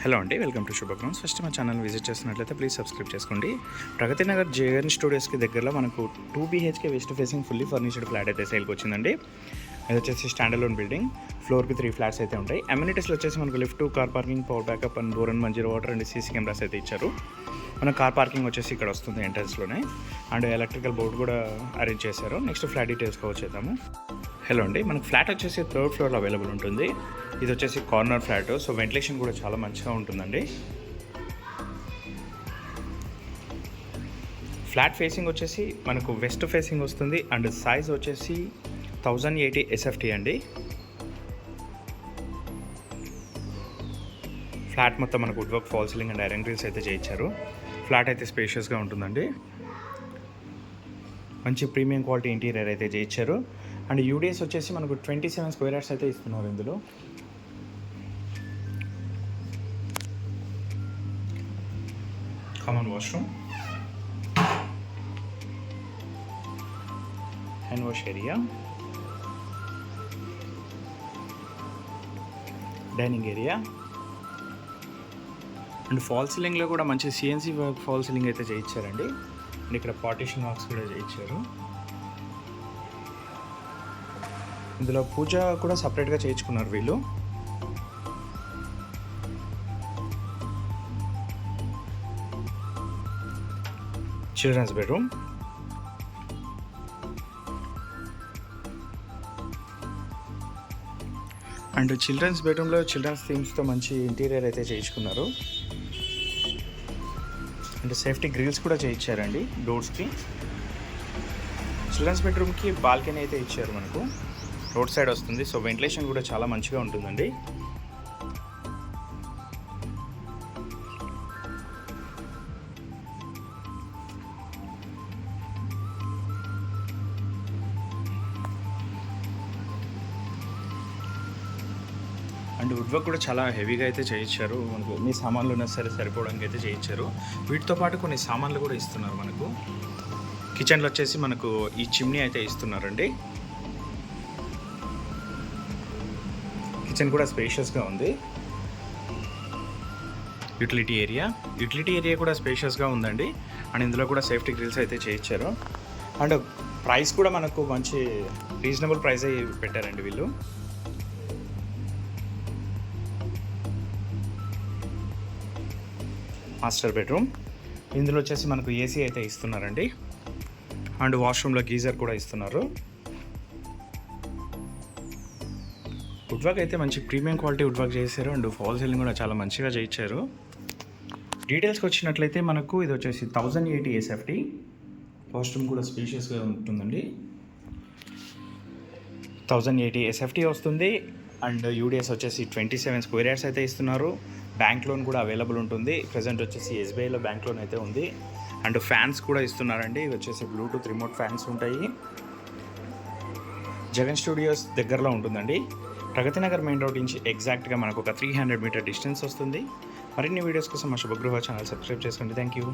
Hello అండి, welcome to శుభగ్రౌండ్స్. First మా channel visit చేస్తున్నట్లయితే ప్లీజ్ సబ్స్క్రైబ్ చేసుకోండి. ప్రగతి నగర్ జగన్ స్టూడియోస్కి దగ్గరలో మనకు 2 BHK west facing fully furnished flat అయితే సేల్కి వచ్చిందండి. ఇది వచ్చేసి స్టాండర్లోన్ బిల్డింగ్. ఫ్లోర్కి 3 ఫ్లాట్స్ అయితే ఉంటాయి. అమ్యూనిటీస్లో వచ్చేసి మనకు lift, car parking, power backup and bore and Manjira water and CC cameras అయితే ఇచ్చారు. మన కార్ పార్కింగ్ వచ్చేసి ఇక్కడ వస్తుంది ఎంట్రన్స్లోనే, అండ్ ఎలక్ట్రికల్ బోర్డు కూడా అరేంజ్ చేశారు. నెక్స్ట్ ఫ్లాట్ డీటెయిల్స్కి వచ్చేద్దాము. హలో అండి, మనకు ఫ్లాట్ వచ్చేసి 3rd ఫ్లోర్లో అవైలబుల్ ఉంటుంది. ఇది వచ్చేసి కార్నర్ ఫ్లాట్, సో వెంటిలేషన్ కూడా చాలా మంచిగా ఉంటుందండి. ఫ్లాట్ ఫేసింగ్ వచ్చేసి మనకు వెస్ట్ ఫేసింగ్ వస్తుంది అండ్ సైజ్ వచ్చేసి 1080 SFT అండి. ఫ్లాట్ మొత్తం మనకు wood work, fall ceiling and iron grills అయితే చేయించారు. ఫ్లాట్ అయితే స్పేషియస్గా ఉంటుందండి. మంచి ప్రీమియం క్వాలిటీ ఇంటీరియర్ అయితే చేయించారు. అండ్ UDS వచ్చేసి మనకు 27 స్క్వేర్ యార్డ్స్ అయితే ఇస్తున్నారు. ఇందులో common washroom, hand wash area, dining area and fall సీలింగ్లో కూడా మంచి CNC వర్క్ ఫాల్ సీలింగ్ అయితే చేయించారండి. అండ్ ఇక్కడ పార్టీషన్ వర్క్స్ కూడా చేయించారు. ఇందులో పూజ కూడా సపరేట్గా చేయించుకున్నారు వీళ్ళు. చిల్డ్రన్స్ బెడ్రూమ్, అండ్ చిల్డ్రన్స్ బెడ్రూమ్లో చిల్డ్రన్స్ థీమ్స్తో మంచి ఇంటీరియర్ అయితే చేయించుకున్నారు. అండ్ సేఫ్టీ గ్రిల్స్ కూడా చేయించారండి డోర్స్కి. చిల్డ్రన్స్ బెడ్రూమ్కి బాల్కనీ అయితే ఇచ్చారు. మనకు రోడ్ సైడ్ వస్తుంది, సో వెంటిలేషన్ కూడా చాలా మంచిగా ఉంటుందండి. అండ్ వుడ్ వర్క్ కూడా చాలా హెవీగా అయితే చేయించారు. మనకు ఎన్ని సామాన్లు ఉన్నా సరే సరిపోవడానికి అయితే చేయించారు. వీటితో పాటు కొన్ని సామాన్లు కూడా ఇస్తున్నారు. మనకు కిచెన్లో వచ్చేసి మనకు ఈ చిమ్నీ అయితే ఇస్తున్నారండి. కిచెన్ కూడా స్పేషియస్గా ఉంది. యూటిలిటీ ఏరియా కూడా స్పేషియస్గా ఉందండి. అండ్ ఇందులో కూడా సేఫ్టీ గ్రిల్స్ అయితే చేయించారు. అండ్ ప్రైస్ కూడా మనకు మంచి రీజనబుల్ ప్రైస్ అయి పెట్టారండి వీళ్ళు. మాస్టర్ బెడ్రూమ్, ఇందులో వచ్చేసి మనకు AC అయితే ఇస్తున్నారండి. అండ్ వాష్రూమ్లో గీజర్ కూడా ఇస్తున్నారు. వుడ్ వర్క్ అయితే మంచి ప్రీమియం క్వాలిటీ వుడ్ వర్క్ చేశారు. అండ్ ఫాల్ సీలింగ్ కూడా చాలా మంచిగా చేయించారు. డీటెయిల్స్కి వచ్చినట్లయితే మనకు ఇది వచ్చేసి 1080 SFT. వాష్రూమ్ కూడా స్పేషియస్గా ఉంటుందండి. 1080 SFT వస్తుంది. అండ్ UDS వచ్చేసి 27 స్క్వేర్ యార్డ్స్ అయితే ఇస్తున్నారు. బ్యాంక్ లోన్ కూడా అవైలబుల్ ఉంటుంది. ప్రజెంట్ వచ్చేసి SBIలో బ్యాంక్ లోన్ అయితే ఉంది. అండ్ ఫ్యాన్స్ కూడా ఇస్తున్నారండి. ఇవి వచ్చేసి బ్లూటూత్ రిమోట్ ఫ్యాన్స్ ఉంటాయి. జగన్ స్టూడియోస్ దగ్గరలో ఉంటుందండి. ప్రగతి నగర్ మెయిన్ రోడ్ నుంచి ఎగ్జాక్ట్గా మనకు ఒక 300 మీటర్ డిస్టెన్స్ వస్తుంది. మరిన్ని వీడియోస్ కోసం మా శుభగృహ ఛానల్ సబ్స్క్రైబ్ చేసుకోండి. Thank you.